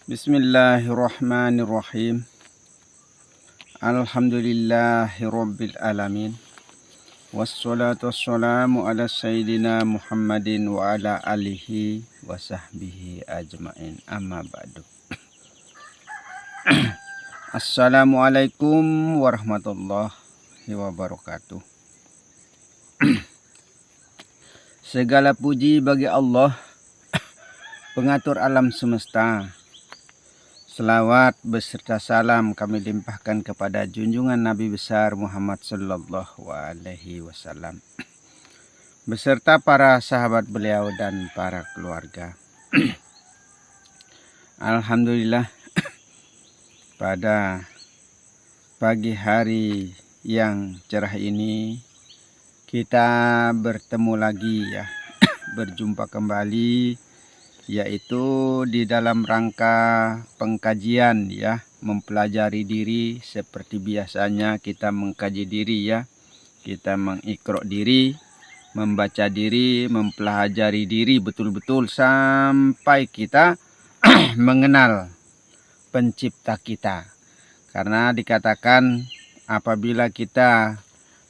Bismillahirrahmanirrahim. Alhamdulillahirabbil alamin. Wassalatu wassalamu ala sayyidina Muhammadin wa ala alihi wa sahbihi ajmain. Amma ba'du. Assalamualaikum warahmatullahi wabarakatuh. Segala puji bagi Allah, pengatur alam semesta. Selawat beserta salam kami limpahkan kepada junjungan Nabi besar Muhammad sallallahu alaihi wasallam beserta para sahabat beliau dan para keluarga. Alhamdulillah, pada pagi hari yang cerah ini kita bertemu lagi ya, berjumpa kembali, yaitu di dalam rangka pengkajian ya, mempelajari diri seperti biasanya kita mengkaji diri ya. Kita mengikro diri, membaca diri, mempelajari diri betul-betul sampai kita mengenal pencipta kita. Karena dikatakan apabila kita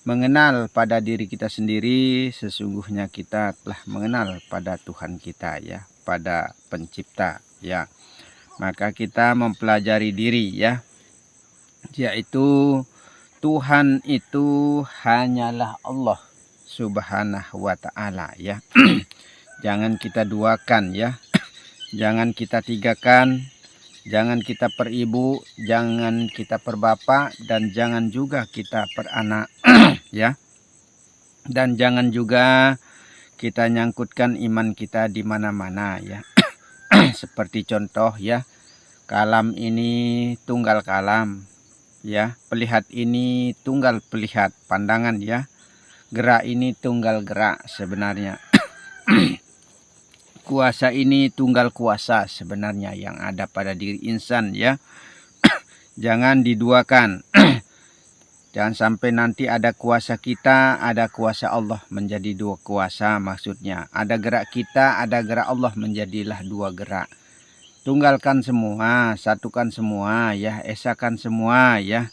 mengenal pada diri kita sendiri, sesungguhnya kita telah mengenal pada Tuhan kita ya, pada pencipta ya. Maka kita mempelajari diri ya, yaitu Tuhan itu hanyalah Allah subhanahu wa ta'ala ya. Jangan kita duakan ya, jangan kita tigakan, jangan kita peribu, jangan kita perbapak, dan jangan juga kita peranak ya. Dan jangan juga kita nyangkutkan iman kita di mana-mana ya. Seperti contoh ya, kalam ini tunggal kalam ya, pelihat ini tunggal pelihat pandangan ya, gerak ini tunggal gerak sebenarnya. Kuasa ini tunggal kuasa sebenarnya yang ada pada diri insan ya. Jangan diduakan. Jangan sampai nanti ada kuasa kita, ada kuasa Allah menjadi dua kuasa maksudnya. Ada gerak kita, ada gerak Allah menjadilah dua gerak. Tunggalkan semua, satukan semua ya, esakan semua ya.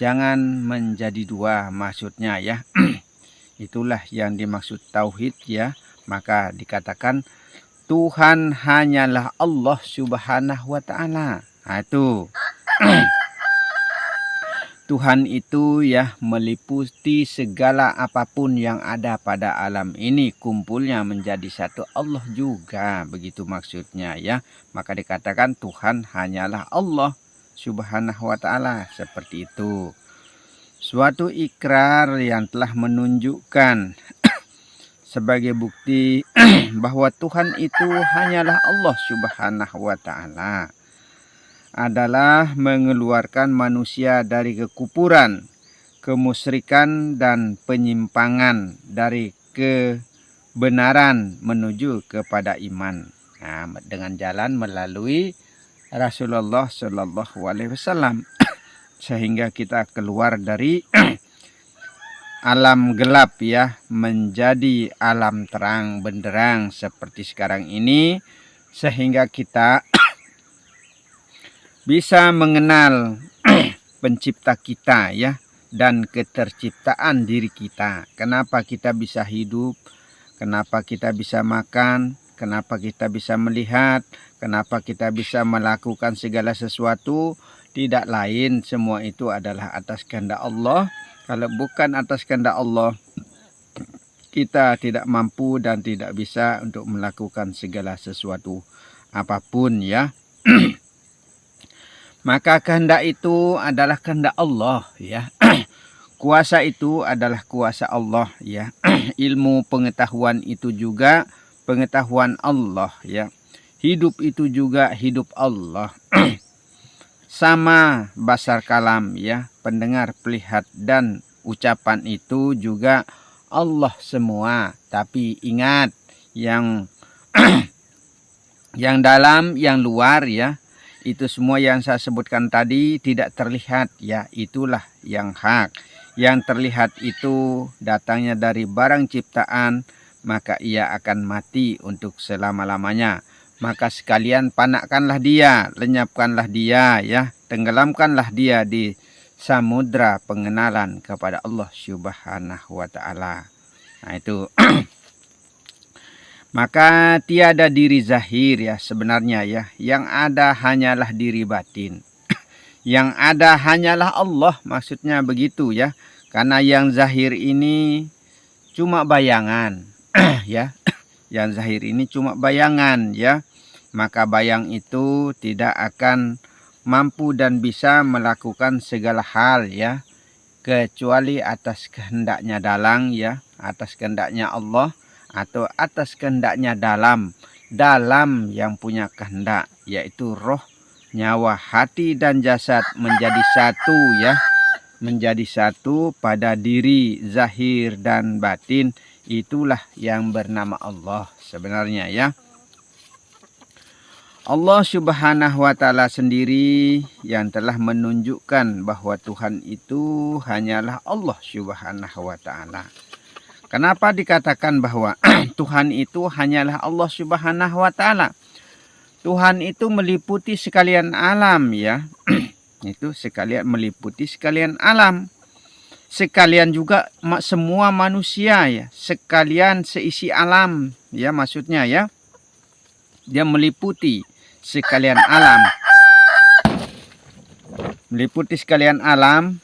Jangan menjadi dua maksudnya ya. Itulah yang dimaksud tauhid ya. Maka dikatakan Tuhan hanyalah Allah subhanahu wa ta'ala. Nah, itu. Tuhan itu ya meliputi segala apapun yang ada pada alam ini, kumpulnya menjadi satu Allah juga, begitu maksudnya ya. Maka dikatakan Tuhan hanyalah Allah subhanahu wa ta'ala, seperti itu. Suatu ikrar yang telah menunjukkan sebagai bukti bahwa Tuhan itu hanyalah Allah subhanahu wa ta'ala adalah mengeluarkan manusia dari kekufuran, kemusyrikan, dan penyimpangan dari kebenaran menuju kepada iman. Nah, dengan jalan melalui Rasulullah Shallallahu Alaihi Wasallam, sehingga kita keluar dari alam gelap ya, menjadi alam terang benderang seperti sekarang ini, sehingga kita bisa mengenal pencipta kita ya, dan keterciptaan diri kita. Kenapa kita bisa hidup, kenapa kita bisa makan, kenapa kita bisa melihat, kenapa kita bisa melakukan segala sesuatu. Tidak lain, semua itu adalah atas kehendak Allah. Kalau bukan atas kehendak Allah, kita tidak mampu dan tidak bisa untuk melakukan segala sesuatu apapun ya. Maka kehendak itu adalah kehendak Allah ya. Kuasa itu adalah kuasa Allah ya. Ilmu pengetahuan itu juga pengetahuan Allah ya. Hidup itu juga hidup Allah. Sama basar kalam ya, pendengar, pelihat, dan ucapan itu juga Allah semua. Tapi ingat, yang yang dalam, yang luar ya, itu semua yang saya sebutkan tadi tidak terlihat ya, itulah yang hak. Yang terlihat itu datangnya dari barang ciptaan, maka ia akan mati untuk selama-lamanya. maka sekalian panakkanlah dia, lenyapkanlah dia ya, tenggelamkanlah dia di samudra pengenalan kepada Allah Subhanahu wa taala. Nah itu. Maka tiada diri zahir ya sebenarnya ya, yang ada hanyalah diri batin. Yang ada hanyalah Allah, maksudnya begitu ya. Karena yang zahir ini cuma bayangan ya. Yang zahir ini cuma bayangan ya. Maka bayang itu tidak akan mampu dan bisa melakukan segala hal ya, kecuali atas kehendaknya dalang ya, atas kehendaknya Allah, atau atas kehendaknya dalam yang punya kehendak, yaitu roh, nyawa, hati dan jasad menjadi satu ya, menjadi satu pada diri zahir dan batin. Itulah yang bernama Allah sebenarnya ya. Allah Subhanahu wa taala sendiri yang telah menunjukkan bahwa Tuhan itu hanyalah Allah Subhanahu wa taala. Kenapa dikatakan bahwa Tuhan itu hanyalah Allah Subhanahu wa taala? Tuhan itu meliputi sekalian alam ya. Itu sekalian meliputi sekalian alam. Sekalian juga semua manusia ya, sekalian seisi alam ya, maksudnya ya. Dia meliputi sekalian alam. Meliputi sekalian alam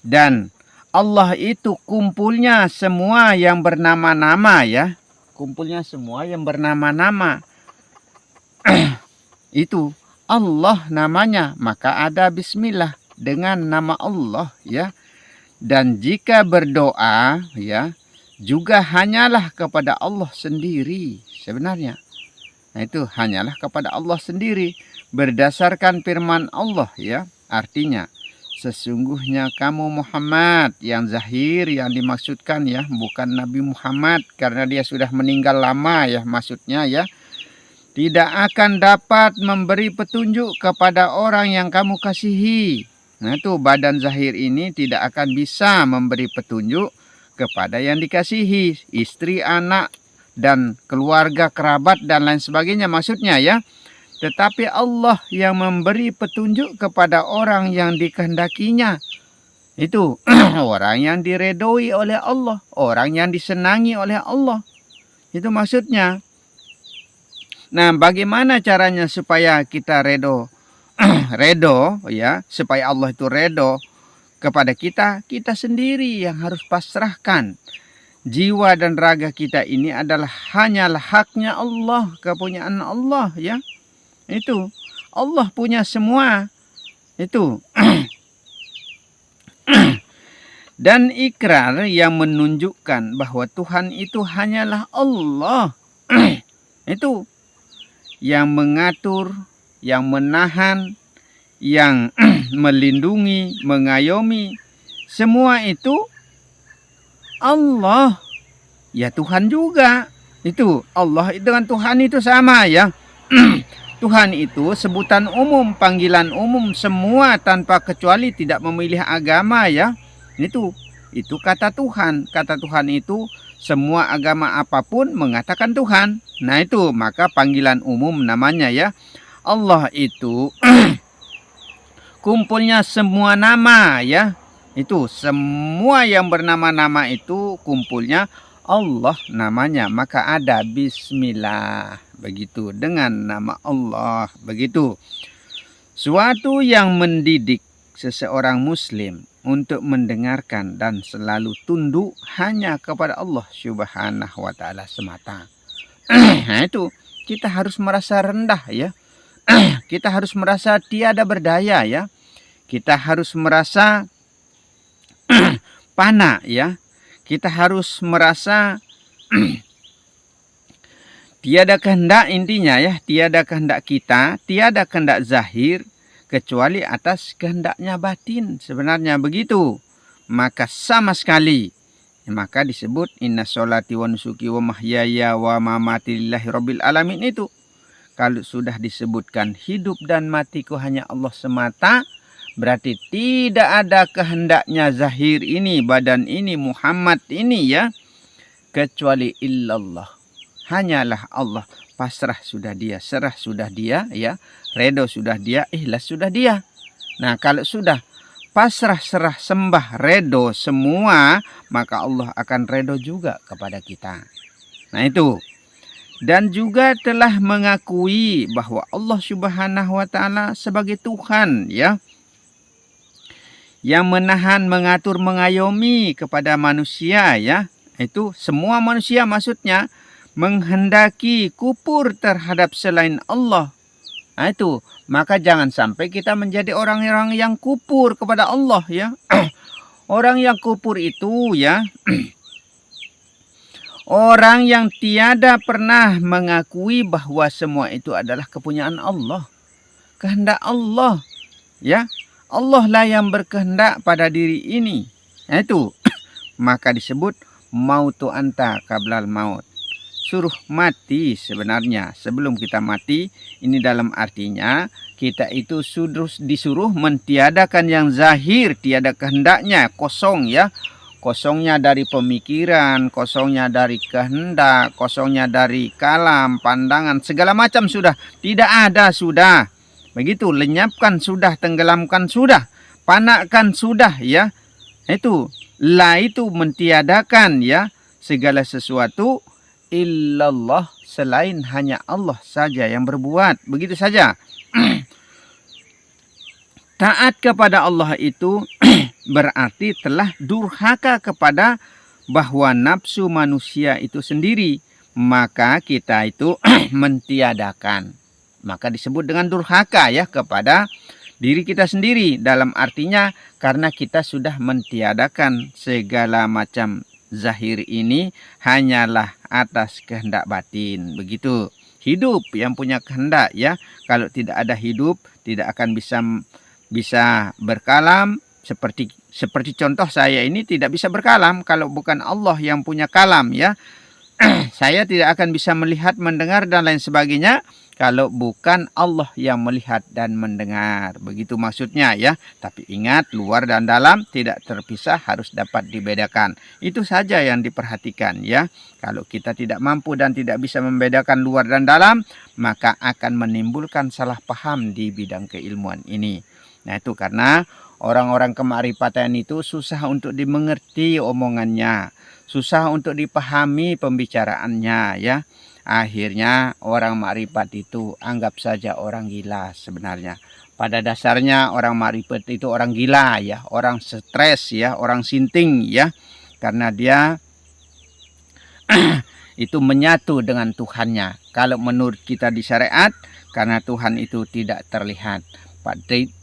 dan Allah itu kumpulnya semua yang bernama-nama ya. Kumpulnya semua yang bernama-nama. Itu Allah namanya. Maka ada bismillah dengan nama Allah ya. Dan jika berdoa ya, juga hanyalah kepada Allah sendiri sebenarnya. Nah itu hanyalah kepada Allah sendiri. Berdasarkan firman Allah ya. Artinya sesungguhnya kamu Muhammad, yang zahir yang dimaksudkan ya, bukan Nabi Muhammad karena dia sudah meninggal lama ya, maksudnya ya. Tidak akan dapat memberi petunjuk kepada orang yang kamu kasihi. Nah itu badan zahir ini tidak akan bisa memberi petunjuk kepada yang dikasihi, istri, anak, dan keluarga, kerabat dan lain sebagainya maksudnya ya. Tetapi Allah yang memberi petunjuk kepada orang yang dikehendakinya. Itu orang yang diredoi oleh Allah, orang yang disenangi oleh Allah. Itu maksudnya. Nah, bagaimana caranya supaya kita redo ya, supaya Allah itu redo kepada kita? Kita sendiri yang harus pasrahkan. Jiwa dan raga kita ini adalah hanyalah haknya Allah, kepunyaan Allah ya. Itu Allah punya semua. Itu dan ikrar yang menunjukkan bahwa Tuhan itu hanyalah Allah. Itu yang mengatur, yang menahan, yang melindungi, mengayomi, semua itu Allah. Ya Tuhan juga. Itu Allah dengan Tuhan itu sama ya. Tuhan itu sebutan umum, panggilan umum, semua tanpa kecuali, tidak memilih agama ya. Itu kata Tuhan. Kata Tuhan itu semua agama apapun mengatakan Tuhan. Nah itu maka panggilan umum namanya ya. Allah itu kumpulnya semua nama ya. Itu semua yang bernama-nama itu kumpulnya Allah namanya. Maka ada bismillah. Begitu dengan nama Allah. Begitu. Suatu yang mendidik seseorang muslim untuk mendengarkan dan selalu tunduk hanya kepada Allah Subhanahu wa taala semata. Nah itu kita harus merasa rendah ya. Kita harus merasa tiada berdaya ya. Kita harus merasa pana ya. Kita harus merasa tiada kehendak, intinya ya, tiada kehendak kita, tiada kehendak zahir kecuali atas kehendaknya batin. Sebenarnya begitu. Maka sama sekali, maka disebut inna sholati wa nusuki wa mahyaya wa mamati lillahi rabbil alamin itu. Kalau sudah disebutkan hidup dan matiku hanya Allah semata, berarti tidak ada kehendaknya zahir ini, badan ini, Muhammad ini ya, kecuali illallah. Hanyalah Allah. pasrah sudah dia, serah sudah dia, ya, redo sudah dia, ikhlas sudah dia. Nah, kalau sudah pasrah, serah, sembah, redo semua, maka Allah akan redo juga kepada kita. Nah, itu. Dan juga telah mengakui bahwa Allah Subhanahu wa taala sebagai Tuhan, ya, yang menahan, mengatur, mengayomi kepada manusia, ya. Itu semua manusia, maksudnya menghendaki kufur terhadap selain Allah. Nah, itu, maka jangan sampai kita menjadi orang-orang yang kufur kepada Allah, ya. Orang yang kufur itu, ya, orang yang tiada pernah mengakui bahwa semua itu adalah kepunyaan Allah, kehendak Allah, ya. Allah lah yang berkehendak pada diri ini. Nah, itu maka disebut mautu anta qablal maut. Suruh mati sebenarnya sebelum kita mati. Ini dalam artinya kita itu disuruh mentiadakan yang zahir, tiada kehendaknya, kosong, ya. Kosongnya dari pemikiran, kosongnya dari kehendak, kosongnya dari kalam, pandangan, segala macam sudah tidak ada, sudah. Begitu, lenyapkan sudah, tenggelamkan sudah, panakkan sudah, ya. Itu mentiadakan, ya, segala sesuatu illallah, selain hanya Allah saja yang berbuat. Begitu saja. Taat kepada Allah itu berarti telah durhaka kepada bahwa nafsu manusia itu sendiri. Maka kita itu mentiadakan. Maka disebut dengan durhaka, ya, kepada diri kita sendiri. Dalam artinya karena kita sudah mentiadakan segala macam zahir ini hanyalah atas kehendak batin. Begitu. Hidup yang punya kehendak, ya. Kalau tidak ada hidup, tidak akan bisa berkalam. Seperti contoh saya ini tidak bisa berkalam kalau bukan Allah yang punya kalam, ya. Saya tidak akan bisa melihat, mendengar, dan lain sebagainya kalau bukan Allah yang melihat dan mendengar. Begitu maksudnya, ya. Tapi ingat, luar dan dalam tidak terpisah, harus dapat dibedakan. Itu saja yang diperhatikan, ya. Kalau kita tidak mampu dan tidak bisa membedakan luar dan dalam, maka akan menimbulkan salah paham di bidang keilmuan ini. Nah, itu karena orang-orang kemarifatan itu susah untuk dimengerti omongannya, susah untuk dipahami pembicaraannya, ya. Akhirnya orang makrifat itu anggap saja orang gila sebenarnya. Pada dasarnya orang makrifat itu orang gila, ya, orang stres, ya, orang sinting, ya. Karena dia itu menyatu dengan Tuhannya. Kalau menurut kita di syariat, karena Tuhan itu tidak terlihat.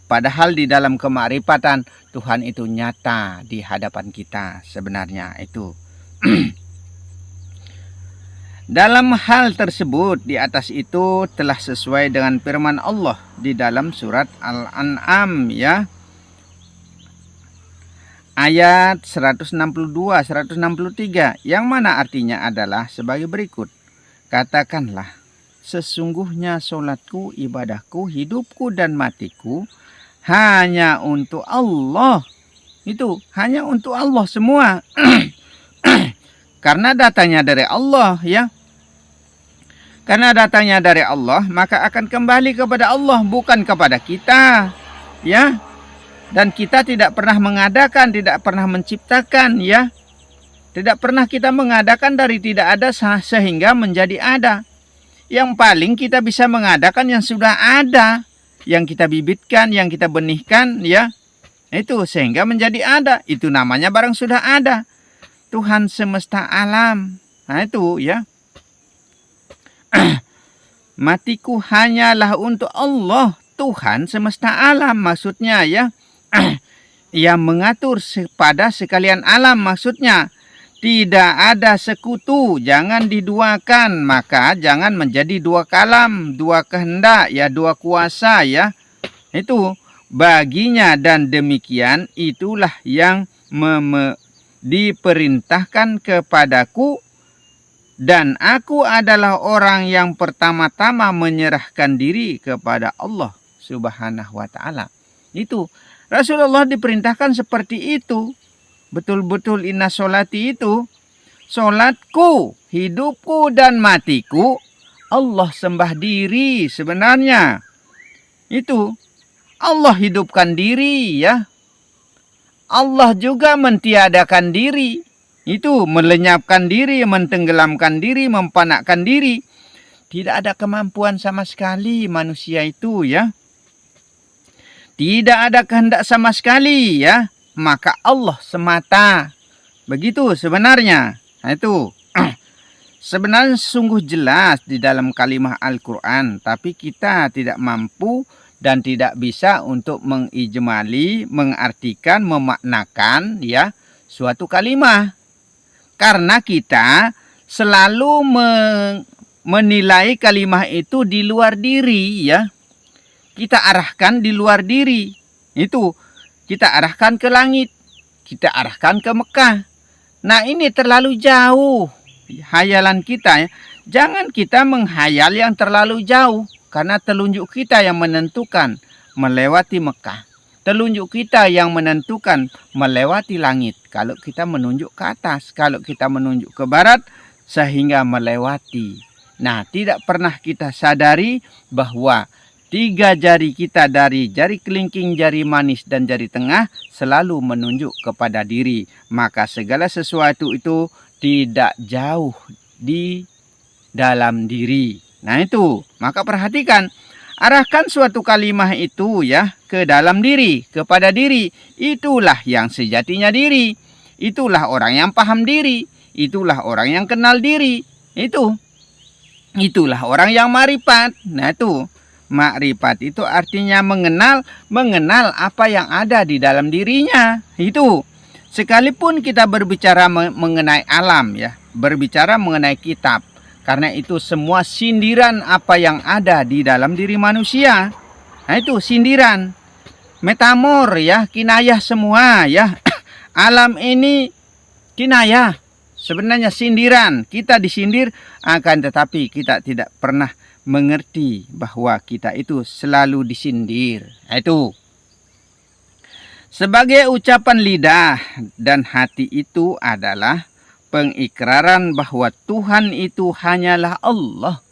Padahal di dalam kemakrifatan Tuhan itu nyata di hadapan kita sebenarnya itu. Dalam hal tersebut di atas itu telah sesuai dengan firman Allah di dalam surat Al-An'am, ya. Ayat 162, 163, yang mana artinya adalah sebagai berikut. Katakanlah, sesungguhnya solatku, ibadahku, hidupku dan matiku hanya untuk Allah. Itu hanya untuk Allah semua. Karena datangnya dari Allah, ya. Karena datangnya dari Allah, maka akan kembali kepada Allah, bukan kepada kita, ya. Dan kita tidak pernah mengadakan, tidak pernah menciptakan, ya. Tidak pernah kita mengadakan dari tidak ada sehingga menjadi ada. Yang paling kita bisa mengadakan yang sudah ada, yang kita bibitkan, yang kita benihkan, ya. Itu sehingga menjadi ada. Itu namanya barang sudah ada. Tuhan semesta alam. Nah, itu, ya. Matiku hanyalah untuk Allah, Tuhan semesta alam maksudnya, ya. Yang mengatur pada sekalian alam maksudnya. Tidak ada sekutu, jangan diduakan, maka jangan menjadi dua kalam, dua kehendak, ya, dua kuasa, ya. Itu baginya, dan demikian itulah yang diperintahkan kepadaku, dan aku adalah orang yang pertama-tama menyerahkan diri kepada Allah Subhanahu wa ta'ala. Itu Rasulullah diperintahkan seperti itu. Betul-betul inna sholati itu, solatku, hidupku dan matiku Allah sembah diri sebenarnya. Itu Allah hidupkan diri ya. Allah juga mentiadakan diri. Itu melenyapkan diri, mentenggelamkan diri, mempanakkan diri. Tidak ada kemampuan sama sekali manusia itu ya. Tidak ada kehendak sama sekali ya. Maka Allah semata. Begitu sebenarnya. Nah itu. Sebenarnya sungguh jelas di dalam kalimah Al-Quran. Tapi kita tidak mampu dan tidak bisa untuk mengijmali, mengartikan, memaknakan ya suatu kalimah. Karena kita selalu menilai kalimah itu di luar diri ya. Kita arahkan di luar diri. Itu kita arahkan ke langit. Kita arahkan ke Mekah. Nah ini terlalu jauh hayalan kita ya. Jangan kita menghayal yang terlalu jauh. Karena telunjuk kita yang menentukan melewati Mekah. Telunjuk kita yang menentukan melewati langit. Kalau kita menunjuk ke atas. Kalau kita menunjuk ke barat. Sehingga melewati. Nah tidak pernah kita sadari bahwa 3 jari kita dari jari kelingking, jari manis, dan jari tengah selalu menunjuk kepada diri. Maka segala sesuatu itu tidak jauh di dalam diri. Nah itu, maka perhatikan. Arahkan suatu kalimah itu ya ke dalam diri, kepada diri. Itulah yang sejatinya diri. Itulah orang yang paham diri. Itulah orang yang kenal diri. Itulah orang yang makrifat. Nah itu. Makrifat itu artinya mengenal apa yang ada di dalam dirinya. Itu. Sekalipun kita berbicara mengenai alam ya, berbicara mengenai kitab. Karena itu semua sindiran apa yang ada di dalam diri manusia. Nah itu sindiran. Metamor ya, kinayah semua ya. Alam ini kinayah. Sebenarnya sindiran. Kita disindir akan tetapi kita tidak pernah mengerti bahwa kita itu selalu disindir. Itu. Sebagai ucapan lidah dan hati itu adalah pengikraran bahwa Tuhan itu hanyalah Allah.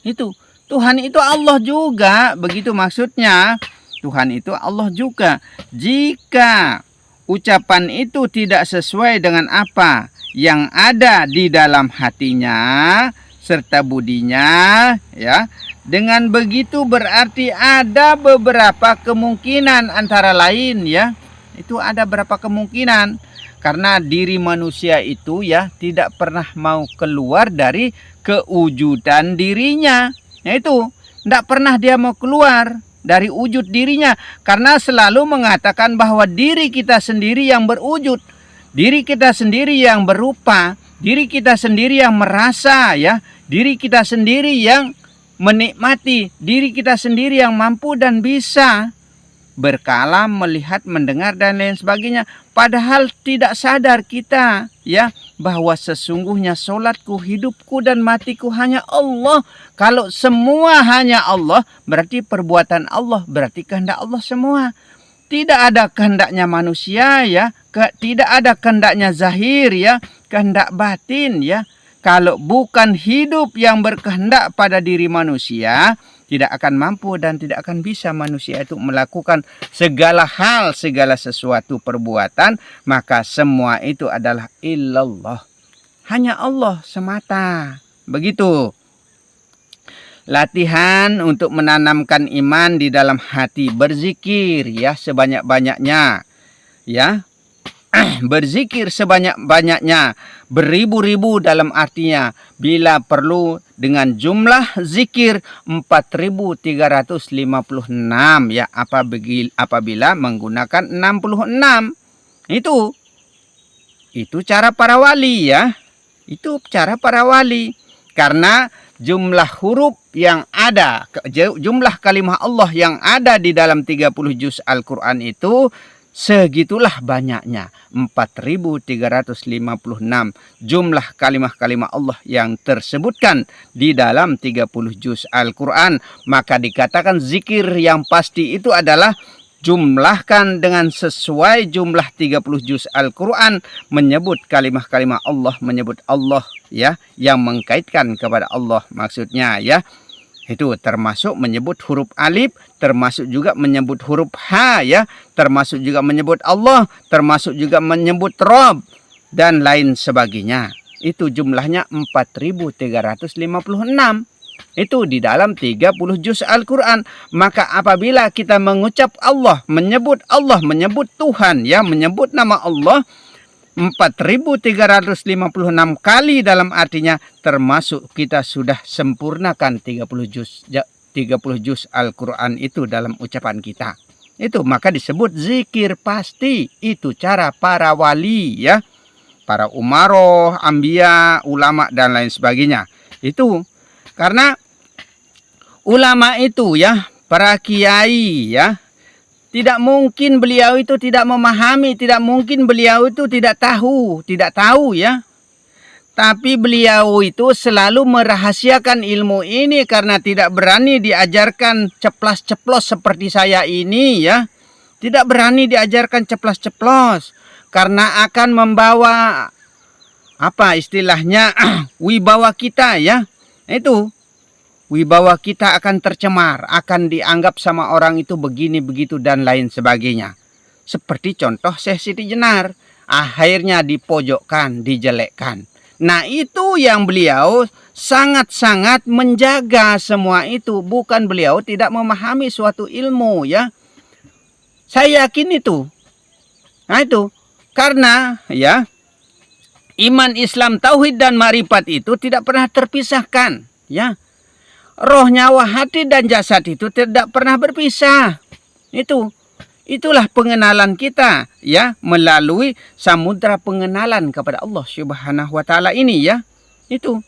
Itu. Tuhan itu Allah juga. Begitu maksudnya. Tuhan itu Allah juga. Jika ucapan itu tidak sesuai dengan apa yang ada di dalam hatinya serta budinya ya, dengan begitu berarti ada beberapa kemungkinan antara lain ya. Itu ada berapa kemungkinan karena diri manusia itu ya tidak pernah mau keluar dari kewujudan dirinya. Nah itu tidak pernah dia mau keluar dari wujud dirinya karena selalu mengatakan bahwa diri kita sendiri yang berwujud. Diri kita sendiri yang berupa, diri kita sendiri yang merasa ya, diri kita sendiri yang menikmati, diri kita sendiri yang mampu dan bisa berkalam, melihat, mendengar dan lain sebagainya. Padahal tidak sadar kita ya bahwa sesungguhnya solatku, hidupku dan matiku hanya Allah. Kalau semua hanya Allah, berarti perbuatan Allah, berarti kehendak Allah semua. Tidak ada kehendaknya manusia ya, tidak ada kehendaknya zahir ya, kehendak batin ya. Kalau bukan hidup yang berkehendak pada diri manusia, tidak akan mampu dan tidak akan bisa manusia itu melakukan segala hal, segala sesuatu perbuatan. Maka semua itu adalah illallah. Hanya Allah semata. Begitu. Latihan untuk menanamkan iman di dalam hati. Berzikir ya sebanyak-banyaknya. Ya. Berzikir sebanyak-banyaknya, beribu-ribu dalam artinya, bila perlu dengan jumlah zikir 4356 ya apabila menggunakan 66. Itu cara para wali ya. Itu cara para wali. Karena jumlah huruf yang ada, jumlah kalimah Allah yang ada di dalam 30 juz Al-Quran itu segitulah banyaknya, 4356 jumlah kalimah-kalimah Allah yang tersebutkan di dalam 30 juz Al-Quran. Maka dikatakan zikir yang pasti itu adalah jumlahkan dengan sesuai jumlah 30 juz Al-Quran, menyebut kalimah-kalimah Allah, menyebut Allah ya, yang mengkaitkan kepada Allah maksudnya ya. Itu termasuk menyebut huruf alif, termasuk juga menyebut huruf ha ya, termasuk juga menyebut Allah, termasuk juga menyebut Rob dan lain sebagainya. Itu jumlahnya 4356. Itu di dalam 30 juz Al-Quran. Maka apabila kita mengucap Allah, menyebut Tuhan ya, menyebut nama Allah 4356 kali, dalam artinya termasuk kita sudah sempurnakan 30 juz Al-Quran itu dalam ucapan kita. Itu maka disebut zikir pasti. Itu cara para wali ya, para umaroh, ambia, ulama dan lain sebagainya. Itu karena ulama itu ya, para kiai ya, tidak mungkin beliau itu tidak memahami, tidak mungkin beliau itu tidak tahu ya. Tapi beliau itu selalu merahasiakan ilmu ini karena tidak berani diajarkan ceplas-ceplos seperti saya ini ya. Tidak berani diajarkan ceplas-ceplos karena akan membawa apa istilahnya wibawa kita ya. Itu wibawa kita akan tercemar, akan dianggap sama orang itu begini begitu dan lain sebagainya. Seperti contoh Syekh Siti Jenar, akhirnya dipojokkan, dijelekkan. Nah itu yang beliau sangat-sangat menjaga semua itu. Bukan beliau tidak memahami suatu ilmu ya. Saya yakin itu. Nah itu karena ya, iman, Islam, tauhid dan marifat itu tidak pernah terpisahkan ya. Roh, nyawa, hati dan jasad itu tidak pernah berpisah. Itulah pengenalan kita ya, melalui samudra pengenalan kepada Allah Subhanahu wa taala ini ya. Itu.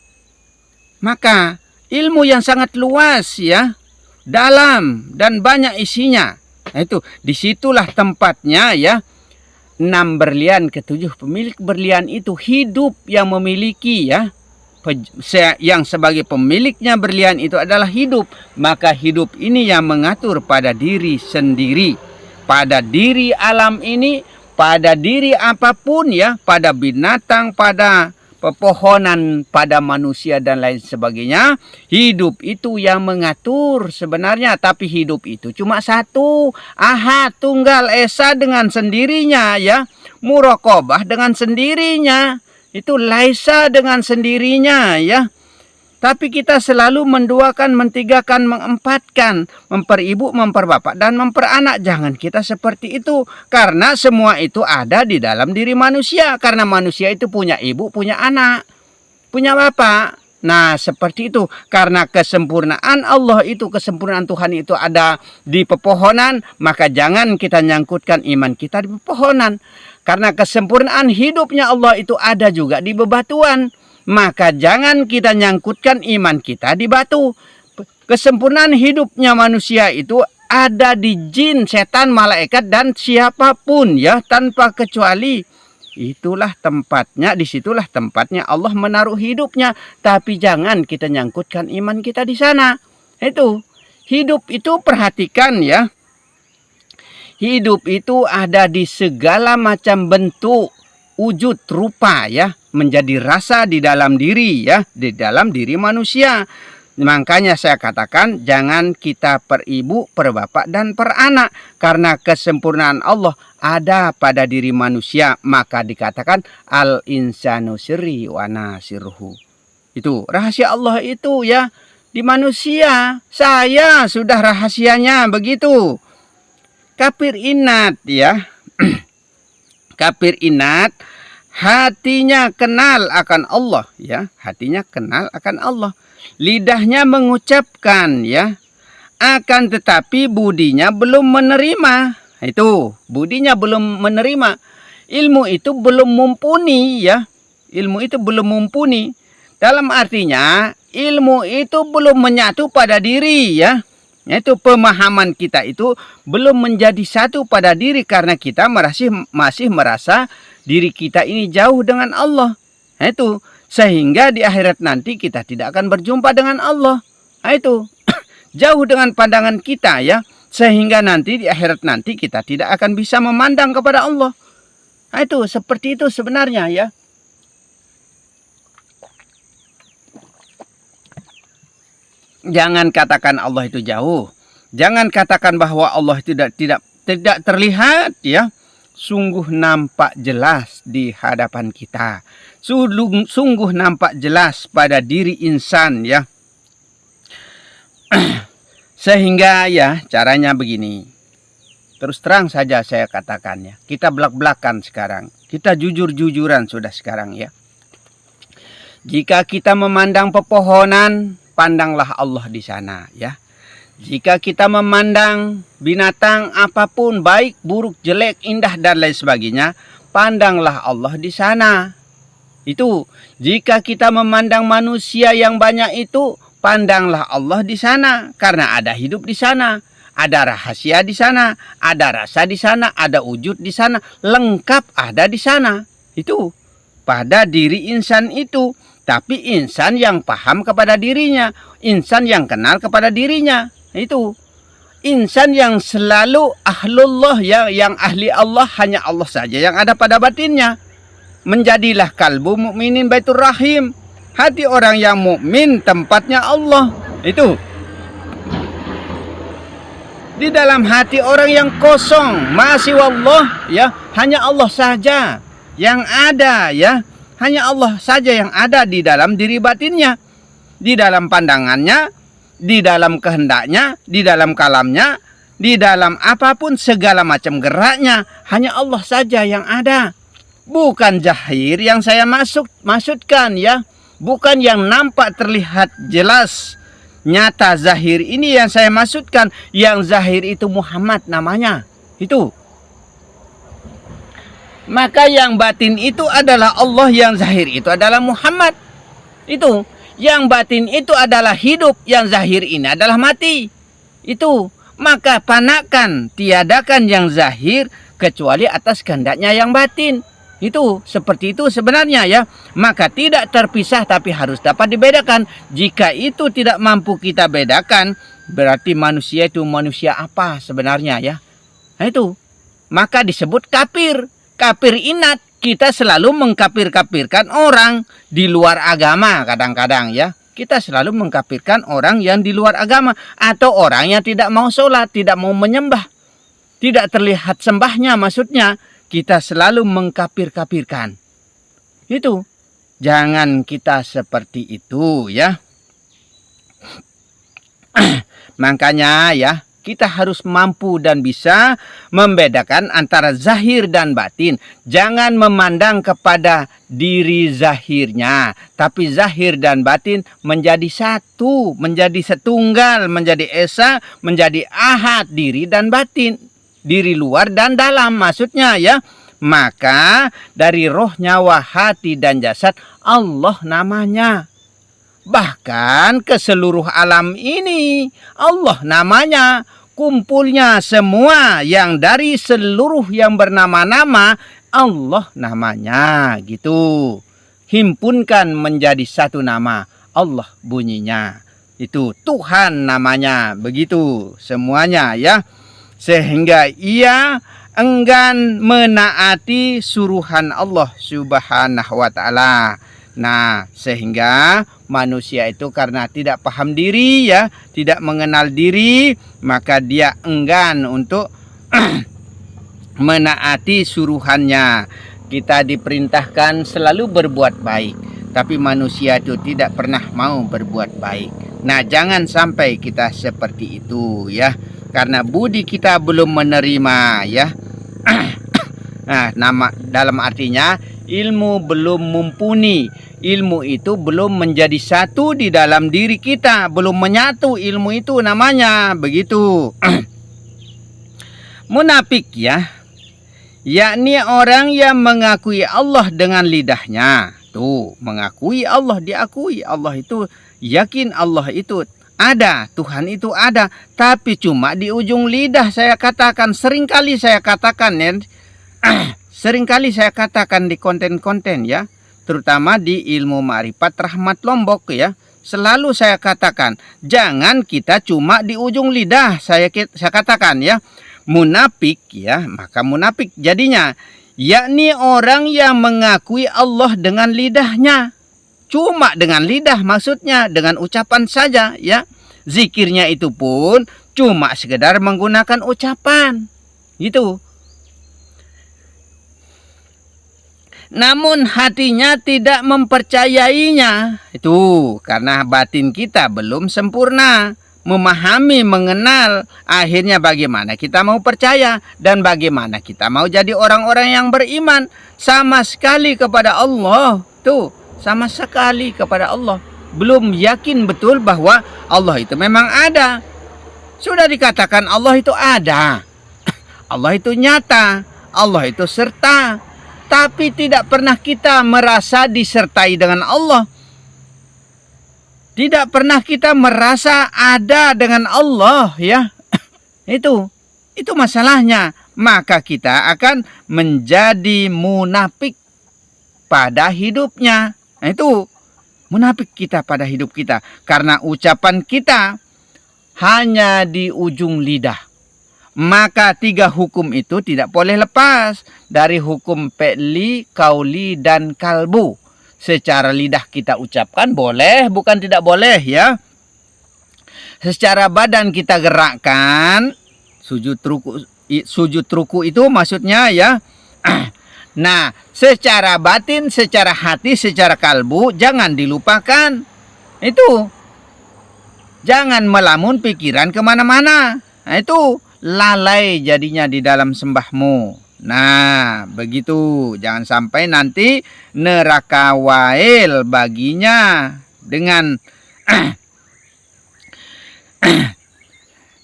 Maka ilmu yang sangat luas ya, dalam dan banyak isinya. Itu disitulah tempatnya ya. 6 berlian ke-7 pemilik berlian itu hidup yang memiliki ya. Yang sebagai pemiliknya berlian itu adalah hidup. Maka hidup ini yang mengatur pada diri sendiri, pada diri alam ini, pada diri apapun ya, pada binatang, pada pepohonan, pada manusia dan lain sebagainya. Hidup itu yang mengatur sebenarnya. Tapi hidup itu cuma satu, ahad, tunggal, esa dengan sendirinya ya. Muraqabah dengan sendirinya. Itu laisa dengan sendirinya ya. Tapi kita selalu menduakan, mentigakan, mengempatkan, memperibu, memperbapak dan memperanak. Jangan kita seperti itu. Karena semua itu ada di dalam diri manusia. Karena manusia itu punya ibu, punya anak, punya bapak. Nah seperti itu. Karena kesempurnaan Allah itu, kesempurnaan Tuhan itu ada di pepohonan. Maka jangan kita nyangkutkan iman kita di pepohonan. Karena kesempurnaan hidupnya Allah itu ada juga di bebatuan. Maka jangan kita nyangkutkan iman kita di batu. Kesempurnaan hidupnya manusia itu ada di jin, setan, malaikat dan siapapun ya, tanpa kecuali. Itulah tempatnya, disitulah tempatnya Allah menaruh hidupnya. Tapi jangan kita nyangkutkan iman kita di sana. Itu hidup itu, perhatikan ya. Hidup itu ada di segala macam bentuk, wujud, rupa ya, menjadi rasa di dalam diri ya, di dalam diri manusia. Makanya saya katakan jangan kita peribu, perbapak dan peranak, karena kesempurnaan Allah ada pada diri manusia. Maka dikatakan al insanu sirri wa nasiruhu. Itu rahasia Allah itu ya, di manusia. Saya sudah rahasianya begitu. Kafir inat ya. Kafir inat hatinya kenal akan Allah ya, hatinya kenal akan Allah. Lidahnya mengucapkan ya, akan tetapi budinya belum menerima. Itu budinya belum menerima. Ilmu itu belum mumpuni ya. Ilmu itu belum mumpuni. Dalam artinya ilmu itu belum menyatu pada diri ya. Itu pemahaman kita itu belum menjadi satu pada diri karena kita masih merasa diri kita ini jauh dengan Allah. Itu sehingga di akhirat nanti kita tidak akan berjumpa dengan Allah. Itu jauh dengan pandangan kita ya. Sehingga nanti di akhirat nanti kita tidak akan bisa memandang kepada Allah. Nah, itu seperti itu sebenarnya ya. Jangan katakan Allah itu jauh. Jangan katakan bahwa Allah tidak terlihat ya. Sungguh nampak jelas di hadapan kita. Sungguh nampak jelas pada diri insan ya. Sehingga ya caranya begini. Terus terang saja saya katakannya. Kita belak-belakan sekarang. Kita jujur-jujuran sudah sekarang ya. Jika kita memandang pepohonan, pandanglah Allah di sana ya. Jika kita memandang binatang apapun, baik, buruk, jelek, indah dan lain sebagainya, pandanglah Allah di sana. Itu. Jika kita memandang manusia yang banyak itu, pandanglah Allah di sana karena ada hidup di sana, ada rahasia di sana, ada rasa di sana, ada wujud di sana, lengkap ada di sana. Itu pada diri insan itu. Tapi insan yang paham kepada dirinya, insan yang kenal kepada dirinya, itu insan yang selalu ahlullah, yang ahli Allah, hanya Allah saja yang ada pada batinnya. Menjadilah kalbu mukminin baitur rahim, hati orang yang mukmin tempatnya Allah. Itu di dalam hati orang yang kosong, masih wallah ya, hanya Allah saja yang ada ya. Hanya Allah saja yang ada di dalam diri batinnya, di dalam pandangannya, di dalam kehendaknya, di dalam kalamnya, di dalam apapun segala macam geraknya. Hanya Allah saja yang ada. Bukan zahir yang saya maksudkan ya. Bukan yang nampak terlihat jelas nyata zahir ini yang saya maksudkan. Yang zahir itu Muhammad namanya. Itu. Maka yang batin itu adalah Allah, yang zahir itu adalah Muhammad. Itu. Yang batin itu adalah hidup, yang zahir ini adalah mati. Itu. Maka panakan, tiadakan yang zahir kecuali atas kehendaknya yang batin. Itu. Seperti itu sebenarnya ya. Maka tidak terpisah tapi harus dapat dibedakan. Jika itu tidak mampu kita bedakan, berarti manusia itu manusia apa sebenarnya ya. Nah itu. Maka disebut kafir. Kafir inat, kita selalu mengkafir-kafirkan orang di luar agama kadang-kadang ya. Kita selalu mengkafirkan orang yang di luar agama. Atau orang yang tidak mau sholat, tidak mau menyembah. Tidak terlihat sembahnya maksudnya. Kita selalu mengkafir-kafirkan. Itu. Jangan kita seperti itu ya. Makanya ya. Kita harus mampu dan bisa membedakan antara zahir dan batin. Jangan memandang kepada diri zahirnya. Tapi zahir dan batin menjadi satu. Menjadi setunggal. Menjadi esa. Menjadi ahad. Diri dan batin. Diri luar dan dalam maksudnya ya. Maka dari roh, nyawa, hati dan jasad Allah namanya. Bahkan ke seluruh alam ini Allah namanya. Kumpulnya semua yang dari seluruh yang bernama-nama Allah namanya gitu. Himpunkan menjadi satu nama. Allah bunyinya. Itu Tuhan namanya. Begitu semuanya ya. Sehingga ia enggan menaati suruhan Allah subhanahu wa ta'ala. Nah, sehingga manusia itu karena tidak paham diri ya, tidak mengenal diri, maka dia enggan untuk menaati suruhannya. Kita diperintahkan selalu berbuat baik, tapi manusia itu tidak pernah mau berbuat baik. Nah, jangan sampai kita seperti itu ya, karena budi kita belum menerima ya. Nah, dalam artinya ilmu belum mumpuni. Ilmu itu belum menjadi satu di dalam diri kita. Belum menyatu ilmu itu namanya. Begitu. Munafik ya. Yakni orang yang mengakui Allah dengan lidahnya. Tuh, mengakui Allah, diakui. Allah itu, yakin Allah itu ada. Tuhan itu ada. Tapi cuma di ujung lidah saya katakan. Seringkali saya katakan ya. Seringkali saya katakan di konten-konten ya. Terutama di ilmu ma'rifat rahmat Lombok ya. Selalu saya katakan, jangan kita cuma di ujung lidah. Saya katakan ya, munafik ya, maka munafik jadinya yakni orang yang mengakui Allah dengan lidahnya. Cuma dengan lidah, maksudnya dengan ucapan saja ya. Zikirnya itu pun cuma sekedar menggunakan ucapan. Gitu. Namun hatinya tidak mempercayainya. Itu karena batin kita belum sempurna. Memahami, mengenal. Akhirnya bagaimana kita mau percaya. Dan bagaimana kita mau jadi orang-orang yang beriman. Sama sekali kepada Allah. Tuh, sama sekali kepada Allah. Belum yakin betul bahwa Allah itu memang ada. Sudah dikatakan Allah itu ada. Allah itu nyata. Allah itu serta. Tapi tidak pernah kita merasa disertai dengan Allah. Tidak pernah kita merasa ada dengan Allah ya. Itu masalahnya. Maka kita akan menjadi munafik pada hidupnya. Nah, itu munafik kita pada hidup kita. Karena ucapan kita hanya di ujung lidah. Maka 3 hukum itu tidak boleh lepas dari hukum fi'li, qauli, dan kalbu. Secara lidah kita ucapkan boleh, bukan tidak boleh ya. Secara badan kita gerakkan, sujud ruku itu maksudnya ya. Nah, secara batin, secara hati, secara kalbu jangan dilupakan. Itu. Jangan melamun pikiran kemana-mana. Nah, itu. Lalai jadinya di dalam sembahmu. Nah, begitu. Jangan sampai nanti neraka wail baginya dengan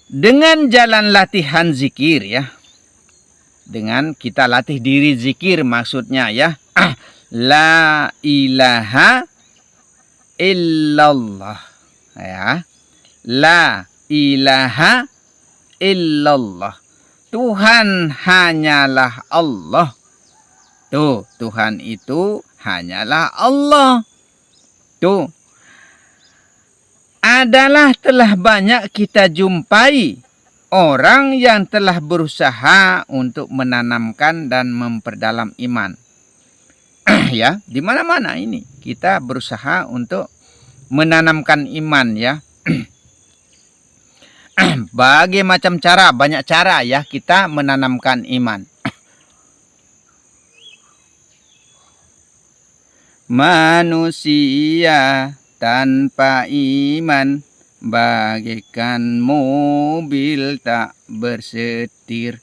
dengan jalan latihan zikir ya. Dengan kita latih diri zikir maksudnya ya. La ilaha illallah. Ya. La ilaha illallah. Tuhan hanyalah Allah. Tuh, Tuhan itu hanyalah Allah. Tuh. Adalah telah banyak kita jumpai orang yang telah berusaha untuk menanamkan dan memperdalam iman. Ya, di mana-mana ini kita berusaha untuk menanamkan iman ya. Berbagai macam cara, banyak cara ya kita menanamkan iman. Manusia tanpa iman bagaikan mobil tak bersetir.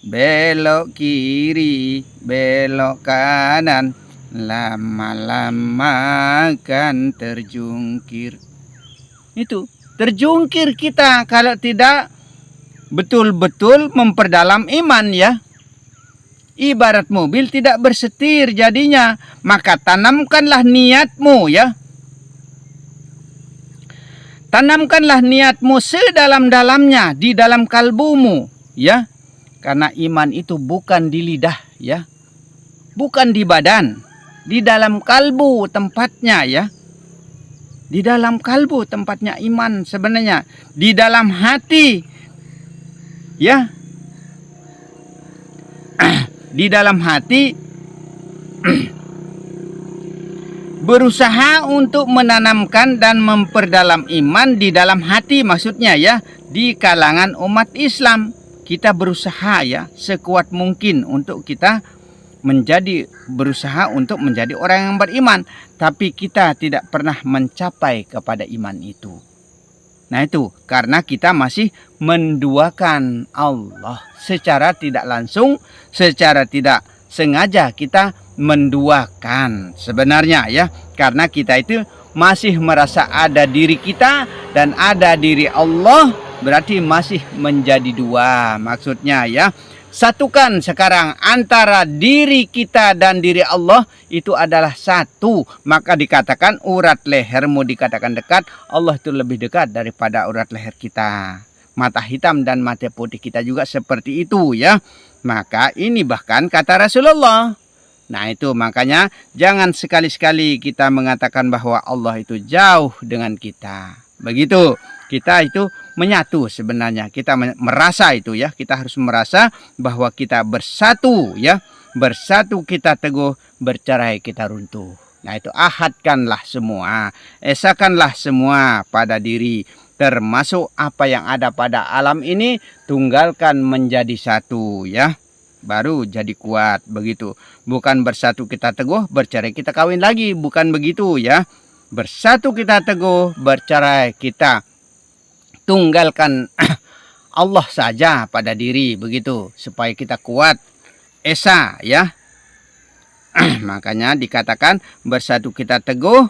Belok kiri, belok kanan, lama-lama kan terjungkir. Itu. Terjungkir kita kalau tidak betul-betul memperdalam iman ya. Ibarat mobil tidak bersetir jadinya. Maka tanamkanlah niatmu ya. Tanamkanlah niatmu sedalam-dalamnya di dalam kalbumu ya. Karena iman itu bukan di lidah ya. Bukan di badan. Di dalam kalbu tempatnya ya. Di dalam kalbu tempatnya iman sebenarnya. Di dalam hati. Ya. Di dalam hati. Berusaha untuk menanamkan dan memperdalam iman di dalam hati maksudnya ya. Di kalangan umat Islam. Kita berusaha ya. Sekuat mungkin untuk kita berusaha untuk menjadi orang yang beriman, tapi kita tidak pernah mencapai kepada iman itu. Nah itu karena kita masih menduakan Allah secara tidak langsung, secara tidak sengaja kita menduakan sebenarnya ya, karena kita itu masih merasa ada diri kita dan ada diri Allah, berarti masih menjadi dua maksudnya ya. Satukan sekarang antara diri kita dan diri Allah itu adalah satu. Maka dikatakan urat lehermu dikatakan dekat. Allah itu lebih dekat daripada urat leher kita. Mata hitam dan mata putih kita juga seperti itu ya. Maka ini bahkan kata Rasulullah Nah itu makanya jangan sekali-sekali kita mengatakan bahwa Allah itu jauh dengan kita. Begitu, kita itu menyatu sebenarnya. Kita merasa itu ya, kita harus merasa bahwa kita bersatu ya. Bersatu kita teguh, bercerai kita runtuh. Nah itu ahadkanlah semua, esakanlah semua pada diri. Termasuk apa yang ada pada alam ini, tunggalkan menjadi satu ya. Baru jadi kuat begitu. Bukan bersatu kita teguh, bercerai kita kawin lagi. Bukan begitu ya. Bersatu kita teguh, bercerai kita tunggalkan Allah saja pada diri begitu. Supaya kita kuat. Esa ya. Makanya dikatakan bersatu kita teguh,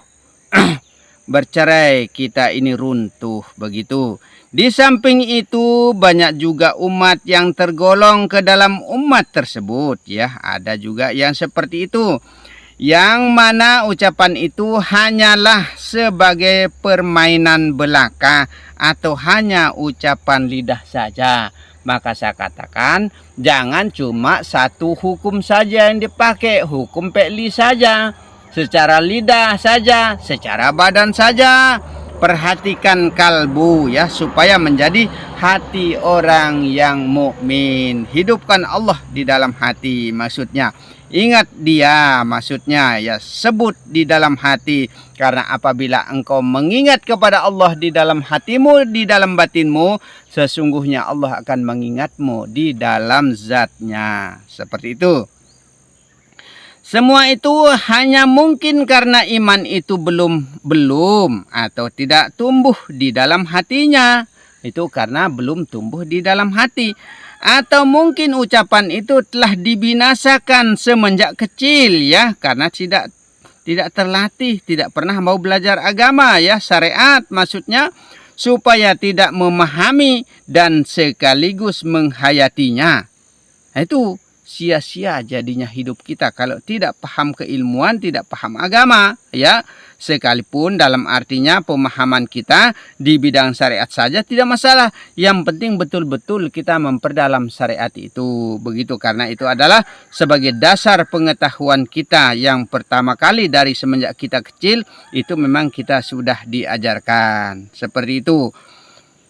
bercerai kita ini runtuh begitu. Di samping itu banyak juga umat yang tergolong ke dalam umat tersebut ya. Ada juga yang seperti itu. Yang mana ucapan itu hanyalah sebagai permainan belaka atau hanya ucapan lidah saja. Maka saya katakan jangan cuma satu hukum saja yang dipakai. Hukum pe'li saja. Secara lidah saja. Secara badan saja. Perhatikan kalbu ya, supaya menjadi hati orang yang mukmin. Hidupkan Allah di dalam hati maksudnya. Ingat dia maksudnya ya, sebut di dalam hati. Karena apabila engkau mengingat kepada Allah di dalam hatimu, di dalam batinmu, sesungguhnya Allah akan mengingatmu di dalam zatnya. Seperti itu. Semua itu hanya mungkin karena iman itu belum atau tidak tumbuh di dalam hatinya. Itu karena belum tumbuh di dalam hati. Atau mungkin ucapan itu telah dibinasakan semenjak kecil ya. Karena tidak terlatih, tidak pernah mau belajar agama ya, syariat maksudnya. Supaya tidak memahami dan sekaligus menghayatinya. Nah, itu sia-sia jadinya hidup kita kalau tidak paham keilmuan, tidak paham agama ya. Sekalipun dalam artinya pemahaman kita di bidang syariat saja tidak masalah. Yang penting betul-betul kita memperdalam syariat itu. Begitu, karena itu adalah sebagai dasar pengetahuan kita yang pertama kali dari semenjak kita kecil itu memang kita sudah diajarkan. Seperti itu.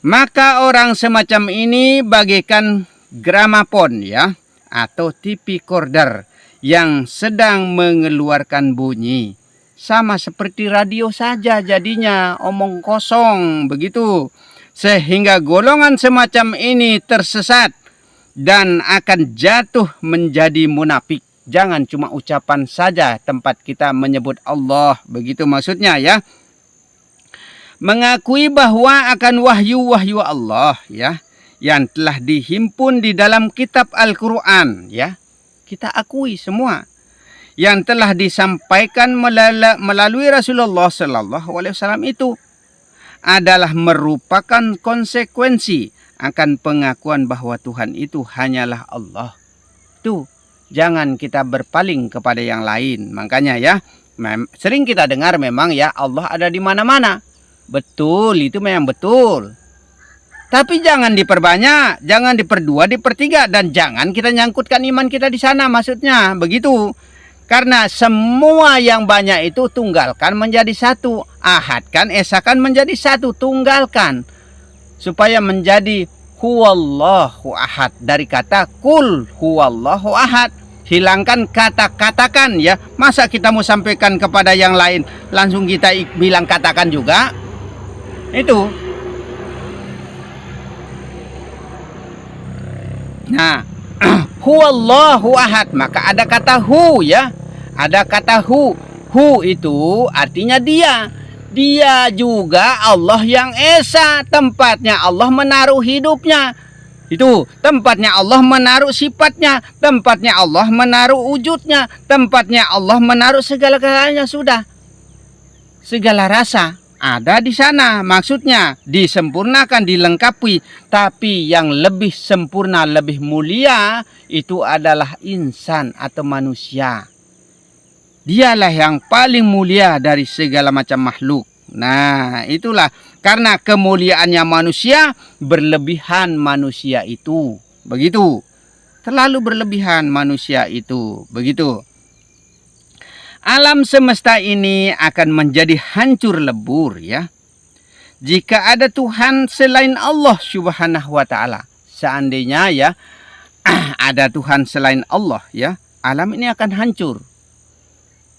Maka orang semacam ini bagaikan gramafon ya, atau TV recorder yang sedang mengeluarkan bunyi. Sama seperti radio saja jadinya, omong kosong begitu. Sehingga golongan semacam ini tersesat dan akan jatuh menjadi munafik. Jangan cuma ucapan saja tempat kita menyebut Allah, begitu maksudnya ya. Mengakui bahwa akan wahyu-wahyu Allah ya, yang telah dihimpun di dalam kitab Al-Quran ya. Kita akui semua yang telah disampaikan melalui Rasulullah SAW itu adalah merupakan konsekuensi akan pengakuan bahwa Tuhan itu hanyalah Allah. Tuh, jangan kita berpaling kepada yang lain. Makanya ya, sering kita dengar memang ya Allah ada di mana-mana. Betul, itu memang betul. Tapi jangan diperbanyak, jangan diperdua, dipertiga, dan jangan kita nyangkutkan iman kita di sana maksudnya, begitu. Karena semua yang banyak itu tunggalkan menjadi satu, ahadkan, esakan menjadi satu, tunggalkan. Supaya menjadi huwallahu ahad, dari kata kul huwallahu ahad. Hilangkan kata-katakan ya. Masa kita mau sampaikan kepada yang lain, langsung kita bilang katakan juga? Itu. Nah, huwallahu ahad, maka ada kata hu ya. Ada kata hu. Hu itu artinya dia. Dia juga Allah yang esa. Tempatnya Allah menaruh hidupnya. Itu tempatnya Allah menaruh sifatnya. Tempatnya Allah menaruh wujudnya. Tempatnya Allah menaruh segala-galanya sudah. Segala rasa ada di sana, maksudnya disempurnakan, dilengkapi. Tapi yang lebih sempurna, lebih mulia itu adalah insan atau manusia. Dialah yang paling mulia dari segala macam makhluk. Nah, itulah karena kemuliaannya manusia, berlebihan manusia itu. Begitu. Terlalu berlebihan manusia itu. Begitu. Alam semesta ini akan menjadi hancur lebur ya, jika ada Tuhan selain Allah Subhanahu wa taala. Seandainya ya ada Tuhan selain Allah ya, alam ini akan hancur.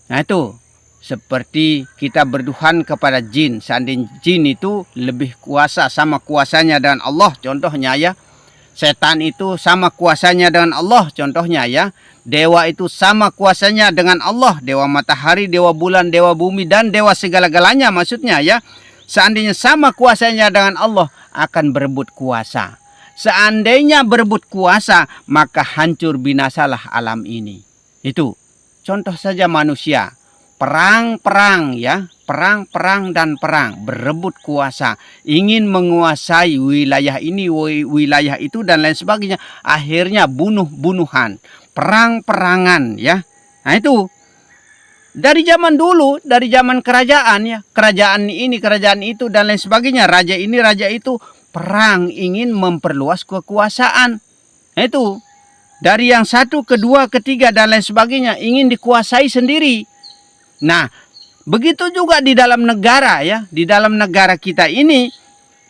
Nah itu seperti kita berduhan kepada jin. Seandainya jin itu lebih kuasa, sama kuasanya dengan Allah, contohnya ya. Setan itu sama kuasanya dengan Allah, contohnya ya. Dewa itu sama kuasanya dengan Allah. Dewa matahari, dewa bulan, dewa bumi, dan dewa segala-galanya maksudnya ya. Seandainya sama kuasanya dengan Allah, akan berebut kuasa. Seandainya berebut kuasa, maka hancur binasalah alam ini. Itu contoh saja manusia. Perang-perang ya, perang-perang dan perang, berebut kuasa, ingin menguasai wilayah ini, wilayah itu dan lain sebagainya. Akhirnya bunuh-bunuhan, perang-perangan ya. Nah itu dari zaman dulu, dari zaman kerajaan ya, kerajaan ini, kerajaan itu dan lain sebagainya, raja ini, raja itu, perang ingin memperluas kekuasaan. Nah itu dari yang satu, kedua, ketiga dan lain sebagainya, ingin dikuasai sendiri. Nah, begitu juga di dalam negara ya, di dalam negara kita ini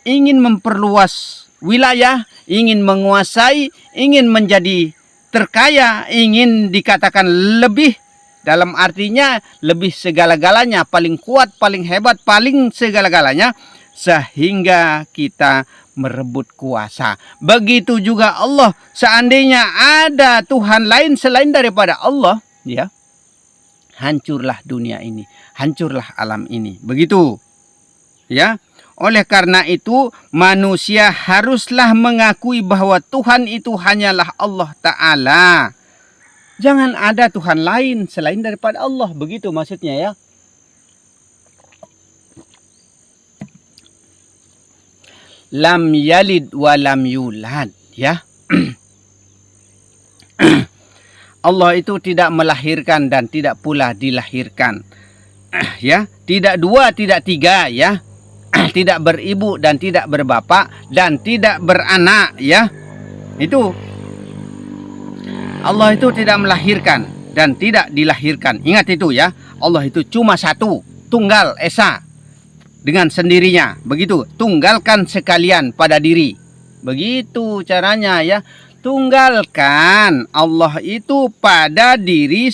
ingin memperluas wilayah, ingin menguasai, ingin menjadi terkaya, ingin dikatakan lebih, dalam artinya lebih segala-galanya, paling kuat, paling hebat, paling segala-galanya, sehingga kita merebut kuasa. Begitu juga Allah, seandainya ada Tuhan lain selain daripada Allah ya, hancurlah dunia ini, hancurlah alam ini. Begitu ya. Oleh karena itu manusia haruslah mengakui bahwa Tuhan itu hanyalah Allah Ta'ala. Jangan ada Tuhan lain selain daripada Allah. Begitu maksudnya ya. Lam yalid wa lam yulad ya. Allah itu tidak melahirkan dan tidak pula dilahirkan. Ya, tidak dua, tidak tiga ya. Tidak beribu dan tidak berbapak dan tidak beranak ya. Itu Allah itu tidak melahirkan dan tidak dilahirkan. Ingat itu ya. Allah itu cuma satu, tunggal esa dengan sendirinya. Begitu, tunggalkan sekalian pada diri. Begitu caranya ya. Tunggalkan Allah itu pada diri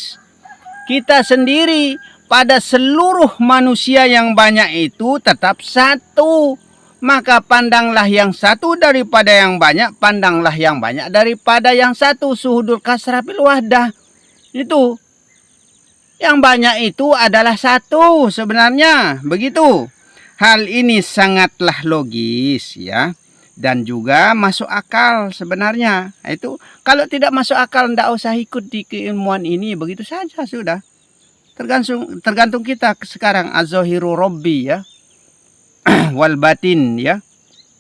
kita sendiri, pada seluruh manusia yang banyak itu tetap satu. Maka pandanglah yang satu daripada yang banyak, pandanglah yang banyak daripada yang satu. Suhudul kasrafil wahdah. Itu yang banyak itu adalah satu sebenarnya. Begitu. Hal ini sangatlah logis ya. Dan juga masuk akal sebenarnya. Itu kalau tidak masuk akal, tidak usah ikut di keilmuan ini. Begitu saja sudah. Tergantung kita sekarang. Az-zahiru Rabbi ya. Wal batin ya.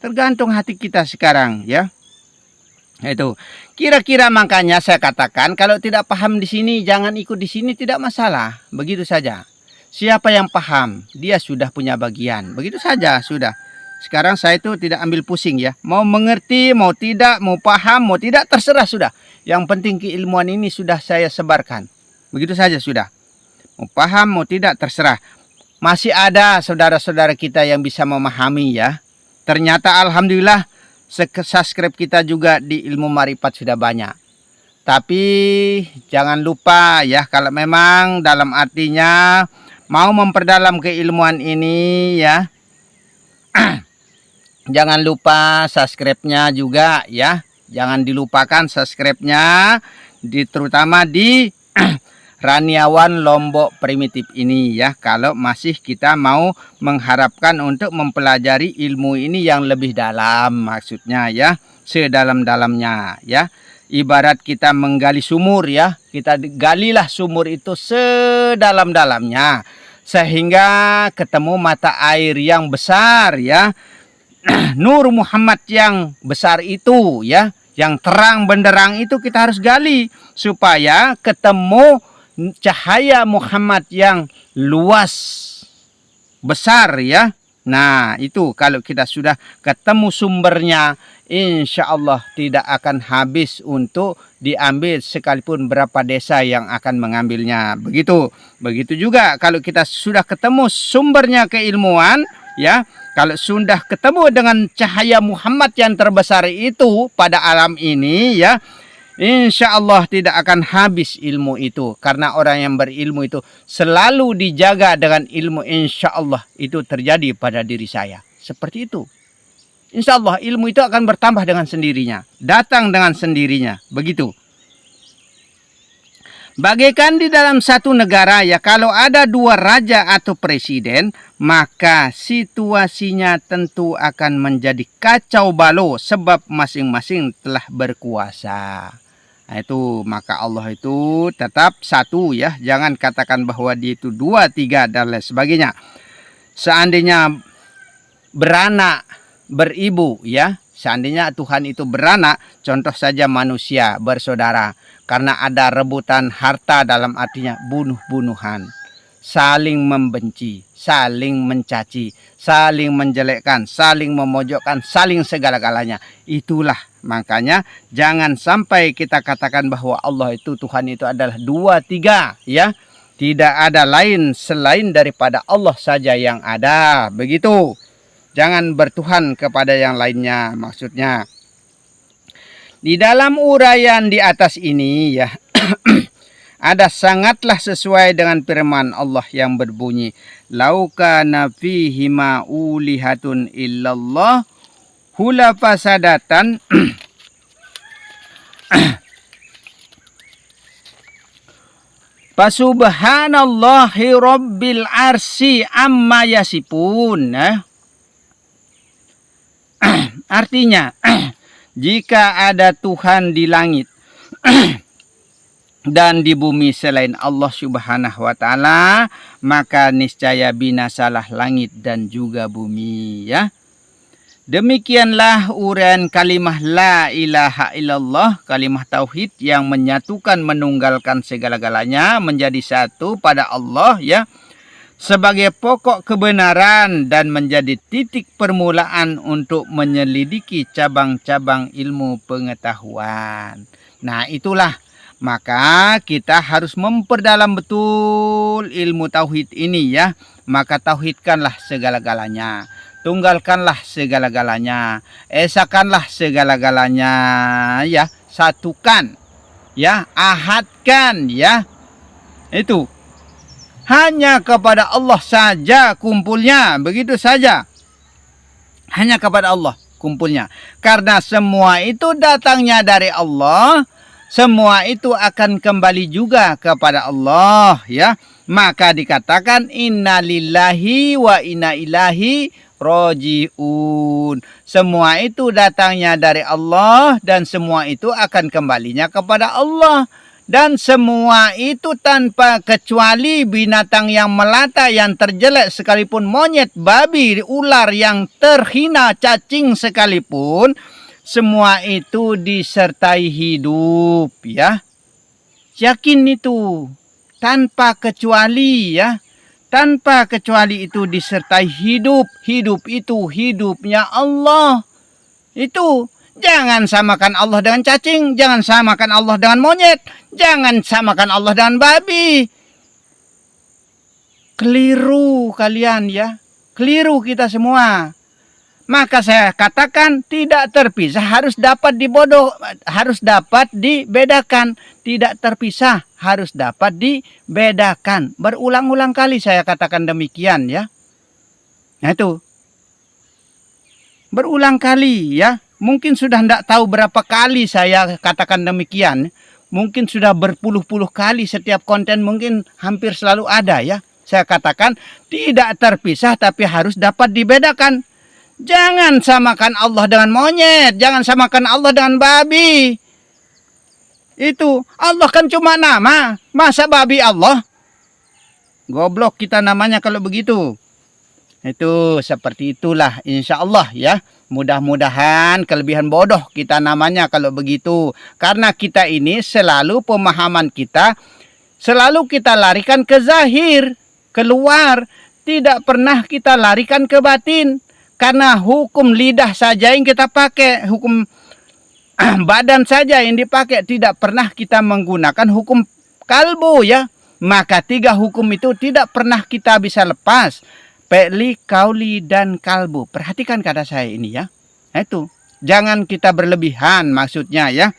Tergantung hati kita sekarang ya. Itu kira-kira makanya saya katakan kalau tidak paham di sini jangan ikut di sini, tidak masalah. Begitu saja. Siapa yang paham dia sudah punya bagian. Begitu saja sudah. Sekarang saya itu tidak ambil pusing ya. Mau mengerti, mau tidak, mau paham, mau tidak, terserah sudah. Yang penting keilmuan ini sudah saya sebarkan. Begitu saja sudah. Mau paham, mau tidak, terserah. Masih ada saudara-saudara kita yang bisa memahami ya. Ternyata alhamdulillah subscribe kita juga di Ilmu Marifat sudah banyak. Tapi jangan lupa ya, kalau memang dalam artinya mau memperdalam keilmuan ini ya. Jangan lupa subscribe-nya juga ya. Jangan dilupakan subscribe-nya, terutama di Raniawan Lombok Primitif ini ya. Kalau masih kita mau mengharapkan untuk mempelajari ilmu ini yang lebih dalam, maksudnya ya, sedalam-dalamnya ya. Ibarat kita menggali sumur ya. Kita galilah sumur itu sedalam-dalamnya sehingga ketemu mata air yang besar ya. Nur Muhammad yang besar itu ya, yang terang benderang itu kita harus gali supaya ketemu cahaya Muhammad yang luas besar ya. Nah itu kalau kita sudah ketemu sumbernya, insya Allah tidak akan habis untuk diambil sekalipun berapa desa yang akan mengambilnya. Begitu juga kalau kita sudah ketemu sumbernya keilmuan, ya, kalau sudah ketemu dengan cahaya Muhammad yang terbesar itu pada alam ini, ya, insya Allah tidak akan habis ilmu itu. Karena orang yang berilmu itu selalu dijaga dengan ilmu. Insya Allah itu terjadi pada diri saya. Seperti itu. Insya Allah ilmu itu akan bertambah dengan sendirinya. Datang dengan sendirinya. Begitu. Bagaikan di dalam satu negara, ya, kalau ada dua raja atau presiden, maka situasinya tentu akan menjadi kacau balau sebab masing-masing telah berkuasa. Nah, itu maka Allah itu tetap satu, ya. Jangan katakan bahwa dia itu dua, tiga dan lain sebagainya. Seandainya beranak beribu, ya. Seandainya Tuhan itu beranak, contoh saja manusia bersaudara, karena ada rebutan harta dalam artinya bunuh-bunuhan, saling membenci, saling mencaci, saling menjelekkan, saling memojokkan, saling segala-galanya. Itulah makanya jangan sampai kita katakan bahwa Allah itu, Tuhan itu adalah dua, tiga, ya. Tidak ada lain selain daripada Allah saja yang ada. Begitu. Jangan bertuhan kepada yang lainnya, maksudnya. Di dalam uraian di atas ini, ya, ada sangatlah sesuai dengan firman Allah yang berbunyi, "Lau kana fihi ma ulihatun illallah hulafasadatan." Fasubhanallahi rabbil arsy amma yasifun. Artinya, jika ada Tuhan di langit dan di bumi selain Allah Subhanahu wa taala, maka niscaya binasalah langit dan juga bumi, ya. Demikianlah uraian kalimah la ilaha illallah, kalimah tauhid yang menyatukan menunggalkan segala-galanya menjadi satu pada Allah, ya, sebagai pokok kebenaran dan menjadi titik permulaan untuk menyelidiki cabang-cabang ilmu pengetahuan. Nah, itulah maka kita harus memperdalam betul ilmu tauhid ini, ya. Maka tauhidkanlah segala-galanya, tunggalkanlah segala-galanya, esakanlah segala-galanya, ya, satukan, ya, ahadkan, ya. Itu hanya kepada Allah saja kumpulnya, begitu saja. Hanya kepada Allah kumpulnya. Karena semua itu datangnya dari Allah, semua itu akan kembali juga kepada Allah, ya. Maka dikatakan inna lillahi wa inna ilaihi rajiun. Semua itu datangnya dari Allah dan semua itu akan kembalinya kepada Allah. Dan semua itu tanpa kecuali binatang yang melata, yang terjelek sekalipun, monyet, babi, ular yang terhina, cacing sekalipun, semua itu disertai hidup, ya. Yakin itu tanpa kecuali, ya. Tanpa kecuali itu disertai hidup. Hidup itu hidupnya Allah. Itu jangan samakan Allah dengan cacing, jangan samakan Allah dengan monyet, jangan samakan Allah dengan babi. Keliru kalian, ya. Keliru kita semua. Maka saya katakan tidak terpisah, harus dapat harus dapat dibedakan. Tidak terpisah, harus dapat dibedakan. Berulang-ulang kali saya katakan demikian, ya. Nah, itu. Berulang kali, ya. Mungkin sudah tidak tahu berapa kali saya katakan demikian. Mungkin sudah berpuluh-puluh kali setiap konten, mungkin hampir selalu ada, ya. Saya katakan tidak terpisah tapi harus dapat dibedakan. Jangan samakan Allah dengan monyet, jangan samakan Allah dengan babi. Itu Allah kan cuma nama, masa babi Allah? Goblok kita namanya kalau begitu. Itu seperti itulah, insya Allah, ya. Mudah-mudahan kelebihan bodoh kita namanya kalau begitu. Karena kita ini selalu pemahaman kita, selalu kita larikan ke zahir, keluar. Tidak pernah kita larikan ke batin. karena hukum lidah saja yang kita pakai, hukum badan saja yang dipakai, tidak pernah kita menggunakan hukum kalbu ya. Maka 3 hukum itu tidak pernah kita bisa lepas. Fi'li, kauli, dan kalbu. Perhatikan kata saya ini ya. Itu. Jangan kita berlebihan maksudnya ya.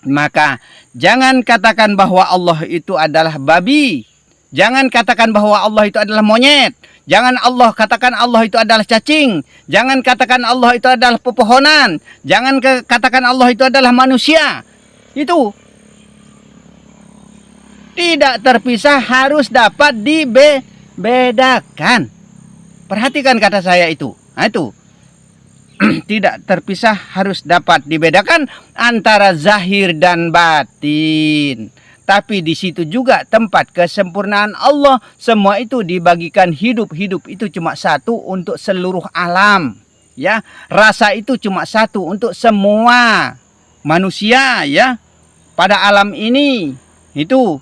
Maka jangan katakan bahwa Allah itu adalah babi. Jangan katakan bahwa Allah itu adalah monyet. Jangan katakan Allah itu adalah cacing. Jangan katakan Allah itu adalah pepohonan. Jangan katakan Allah itu adalah manusia. Itu tidak terpisah, harus dapat dibedakan. Perhatikan kata saya itu. Nah, itu. Tidak terpisah, harus dapat dibedakan antara zahir dan batin. Tapi di situ juga tempat kesempurnaan Allah. Semua itu dibagikan hidup. Hidup itu cuma satu untuk seluruh alam. Ya, rasa itu cuma satu untuk semua manusia ya. Pada alam ini itu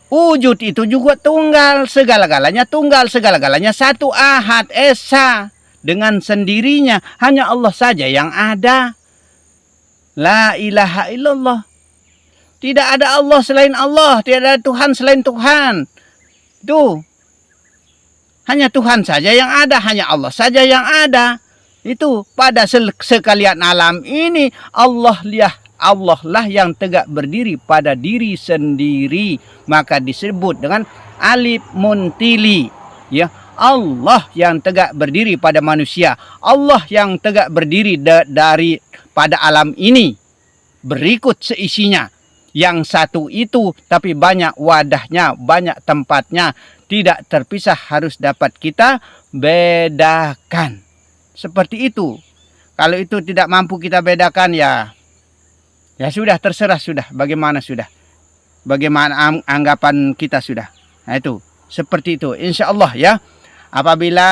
wujud itu juga tunggal, segala-galanya tunggal, segala-galanya satu, ahad, esa. Dengan sendirinya, hanya Allah saja yang ada. La ilaha illallah. Tidak ada Allah selain Allah, tidak ada Tuhan selain Tuhan. Itu. Hanya Tuhan saja yang ada, hanya Allah saja yang ada. Itu pada sekalian alam ini Allah lah yang tegak berdiri pada diri sendiri, maka disebut dengan alif muntili ya. Allah yang tegak berdiri pada manusia, Allah yang tegak berdiri dari pada alam ini. Berikut seisinya, yang satu itu tapi banyak wadahnya, banyak tempatnya, tidak terpisah, harus dapat kita bedakan. Seperti itu. Kalau itu tidak mampu kita bedakan ya sudah, terserah sudah, bagaimana sudah, bagaimana anggapan kita sudah. Nah itu, seperti itu, insya Allah ya. Apabila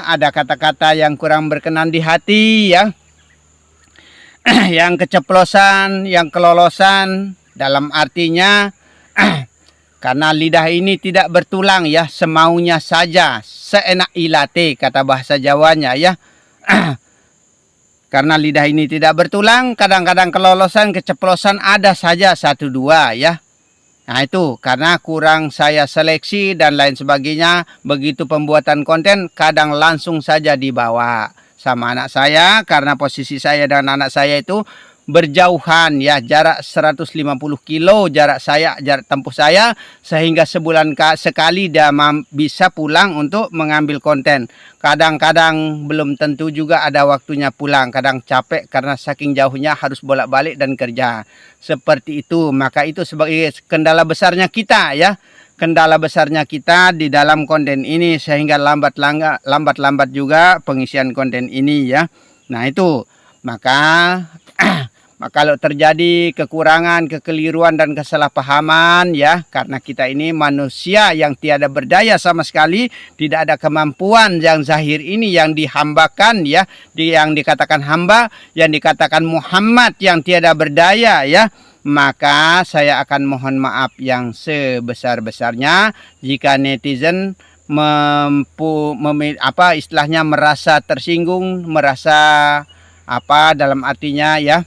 ada kata-kata yang kurang berkenan di hati ya, yang keceplosan, yang kelolosan, dalam artinya karena lidah ini tidak bertulang ya, semaunya saja, seenak ilate kata bahasa Jawanya ya. Karena lidah ini tidak bertulang, kadang-kadang kelolosan, keceplosan ada saja 1-2 ya. Nah itu karena kurang saya seleksi dan lain sebagainya. Begitu pembuatan konten kadang langsung saja dibawa sama anak saya. Karena posisi saya dan anak saya itu berjauhan ya, jarak 150 kilo jarak tempuh saya, sehingga sebulan sekali dia bisa pulang untuk mengambil konten. Kadang-kadang belum tentu juga ada waktunya pulang, kadang capek karena saking jauhnya harus bolak-balik dan kerja. Seperti itu, maka itu sebagai kendala besarnya kita ya. Kendala besarnya kita di dalam konten ini, sehingga lambat juga pengisian konten ini ya. Nah itu, maka kalau terjadi kekurangan, kekeliruan dan kesalahpahaman ya, karena kita ini manusia yang tiada berdaya sama sekali, tidak ada kemampuan yang zahir ini yang dihambakan ya, yang dikatakan hamba, yang dikatakan Muhammad yang tiada berdaya ya, maka saya akan mohon maaf yang sebesar-besarnya jika netizen istilahnya merasa tersinggung, merasa dalam artinya ya,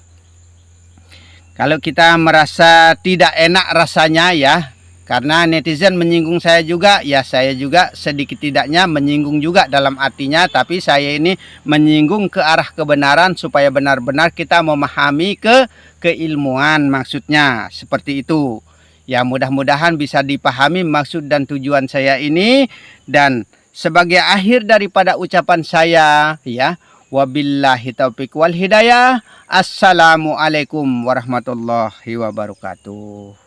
kalau kita merasa tidak enak rasanya ya, karena netizen menyinggung saya juga, ya saya juga sedikit tidaknya menyinggung juga dalam artinya, tapi saya ini menyinggung ke arah kebenaran supaya benar-benar kita memahami keilmuan maksudnya, seperti itu. Ya mudah-mudahan bisa dipahami maksud dan tujuan saya ini, dan sebagai akhir daripada ucapan saya ya, wabillahi taufiq wal hidayah. Assalamualaikum warahmatullahi wabarakatuh.